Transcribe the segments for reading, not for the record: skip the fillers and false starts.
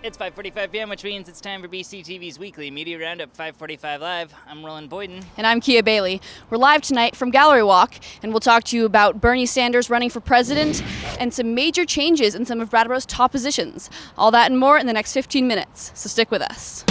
It's 5:45 p.m., which means it's time for BCTV's weekly Media Roundup 5:45 Live. I'm Roland Boyden. And I'm Kia Bailey. We're live tonight from Gallery Walk, and we'll talk to you about Bernie Sanders running for president and some major changes in some of Brattleboro's top positions. All that and more in the next 15 minutes, so stick with us.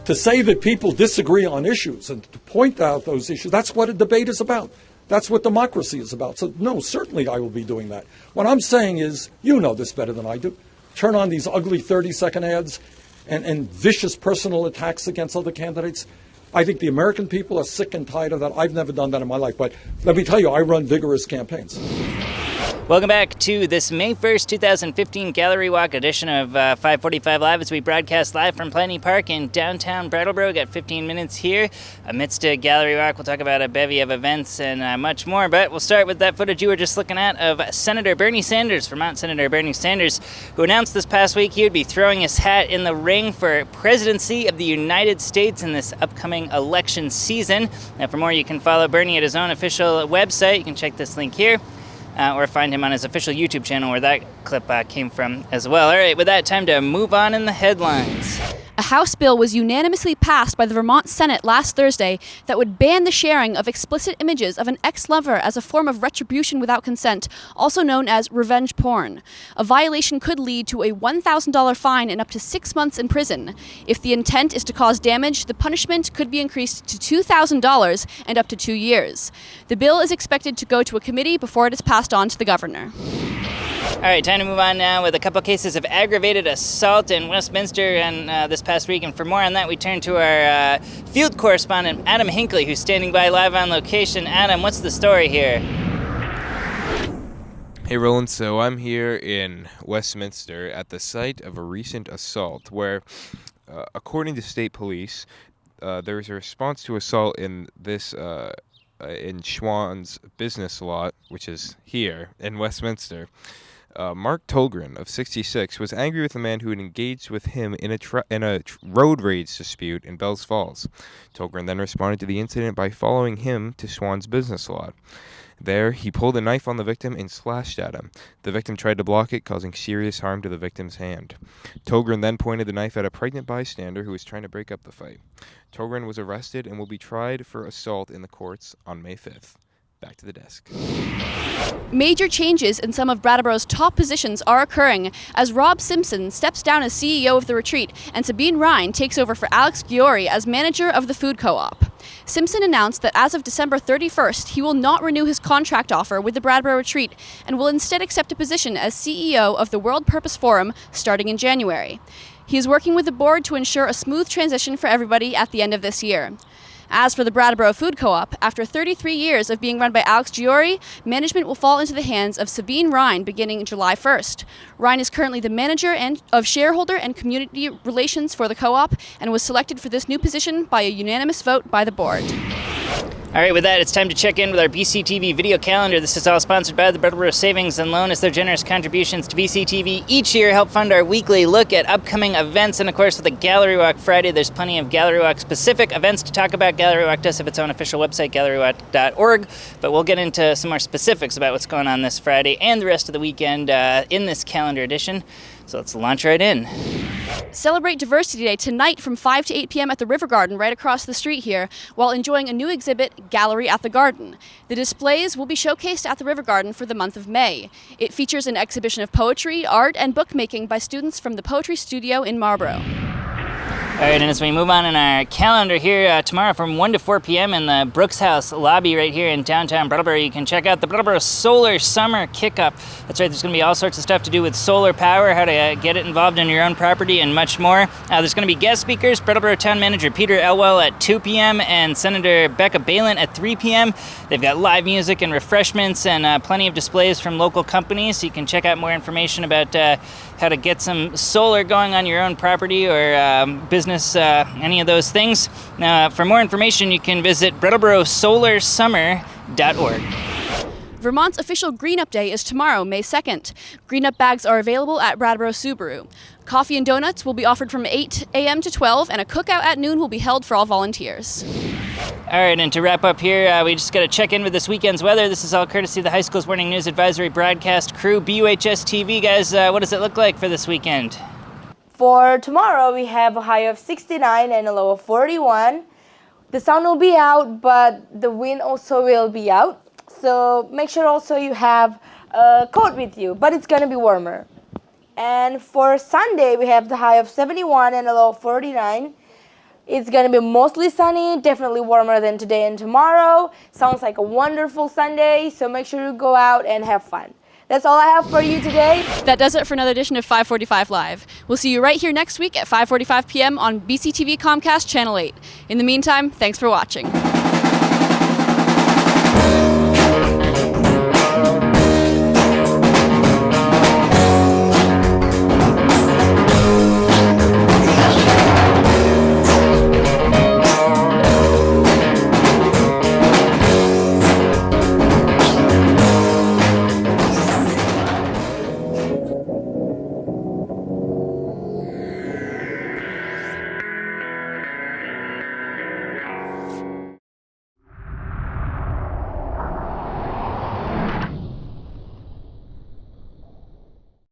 To say that people disagree on issues and to point out those issues, that's what a debate is about. That's what democracy is about. So, no, certainly I will be doing that. What I'm saying is, you know this better than I do. Turn on these ugly 30-second ads and vicious personal attacks against other candidates. I think the American people are sick and tired of that. I've never done that in my life. But let me tell you, I run vigorous campaigns. Welcome back to this May 1st, 2015 Gallery Walk edition of 5:45 Live as we broadcast live from Plenty Park in downtown Brattleboro. Got 15 minutes here amidst a Gallery Walk. We'll talk about a bevy of events and much more, but we'll start with that footage you were just looking at of Senator Bernie Sanders, Vermont Senator Bernie Sanders, who announced this past week he would be throwing his hat in the ring for presidency of the United States in this upcoming election season. Now, for more, you can follow Bernie at his own official website. You can check this link here. Or find him on his official YouTube channel where that clip came from as well. All right, with that, time to move on in the headlines. A House bill was unanimously passed by the Vermont Senate last Thursday that would ban the sharing of explicit images of an ex-lover as a form of retribution without consent, also known as revenge porn. A violation could lead to a $1,000 fine and up to 6 months in prison. If the intent is to cause damage, the punishment could be increased to $2,000 and up to 2 years. The bill is expected to go to a committee before it is passed on to the governor. All right, time to move on now with a couple cases of aggravated assault in Westminster and this past week. And for more on that, we turn to our field correspondent, Adam Hinckley, who's standing by live on location. Adam, what's the story here? Hey, Roland. So I'm here in Westminster at the site of a recent assault where, according to state police, there was a response to assault in this in Schwann's business lot, which is here in Westminster. Mark Tolgren, of 66, was angry with a man who had engaged with him in a road rage dispute in Bells Falls. Tolgren then responded to the incident by following him to Schwann's business lot. There, he pulled a knife on the victim and slashed at him. The victim tried to block it, causing serious harm to the victim's hand. Tolgren then pointed the knife at a pregnant bystander who was trying to break up the fight. Tolgren was arrested and will be tried for assault in the courts on May 5th. Back to the desk. Major changes in some of Brattleboro's top positions are occurring as Rob Simpson steps down as CEO of the retreat and Sabine Ryan takes over for Alex Giori as manager of the food co-op. Simpson announced that as of December 31st, he will not renew his contract offer with the Brattleboro retreat and will instead accept a position as CEO of the World Purpose Forum starting in January. He is working with the board to ensure a smooth transition for everybody at the end of this year. As for the Brattleboro Food Co-op, after 33 years of being run by Alex Giori, management will fall into the hands of Sabine Ryan beginning July 1st. Ryan is currently the manager of shareholder and community relations for the co-op and was selected for this new position by a unanimous vote by the board. All right, with that, it's time to check in with our BCTV video calendar. This is all sponsored by the Brattleboro Savings and Loan, as their generous contributions to BCTV each year help fund our weekly look at upcoming events. And of course, with the Gallery Walk Friday, there's plenty of Gallery Walk specific events to talk about. Gallery Walk does have its own official website, gallerywalk.org, but we'll get into some more specifics about what's going on this Friday and the rest of the weekend in this calendar edition. So let's launch right in. Celebrate Diversity Day tonight from 5 to 8 p.m. at the River Garden right across the street here while enjoying a new exhibit, Gallery at the Garden. The displays will be showcased at the River Garden for the month of May. It features an exhibition of poetry, art, and bookmaking by students from the Poetry Studio in Marlborough. All right, and as we move on in our calendar here, tomorrow from 1 to 4 p.m. in the Brooks House lobby right here in downtown Brattleboro, you can check out the Brattleboro Solar Summer Kickoff. That's right, there's going to be all sorts of stuff to do with solar power, how to get it involved in your own property, and much more. There's going to be guest speakers, Brattleboro Town Manager Peter Elwell at 2 p.m. and Senator Becca Balin at 3 p.m. They've got live music and refreshments and plenty of displays from local companies, so you can check out more information about how to get some solar going on your own property or business, any of those things. For more information, you can visit BrattleboroSolarSummer.org. Vermont's official Green Up Day is tomorrow, May 2nd. Green Up bags are available at Brattleboro Subaru. Coffee and donuts will be offered from 8 a.m. to 12, and a cookout at noon will be held for all volunteers. All right, and to wrap up here, we just got to check in with this weekend's weather. This is all courtesy of the high school's morning news advisory broadcast crew, BUHS TV. Guys, what does it look like for this weekend? For tomorrow, we have a high of 69 and a low of 41. The sun will be out, but the wind also will be out. So make sure also you have a coat with you, but it's going to be warmer. And for Sunday, we have the high of 71 and a low of 49. It's going to be mostly sunny, definitely warmer than today and tomorrow. Sounds like a wonderful Sunday, so make sure you go out and have fun. That's all I have for you today. That does it for another edition of 545 Live. We'll see you right here next week at 5:45 p.m. on BCTV Comcast Channel 8. In the meantime, thanks for watching.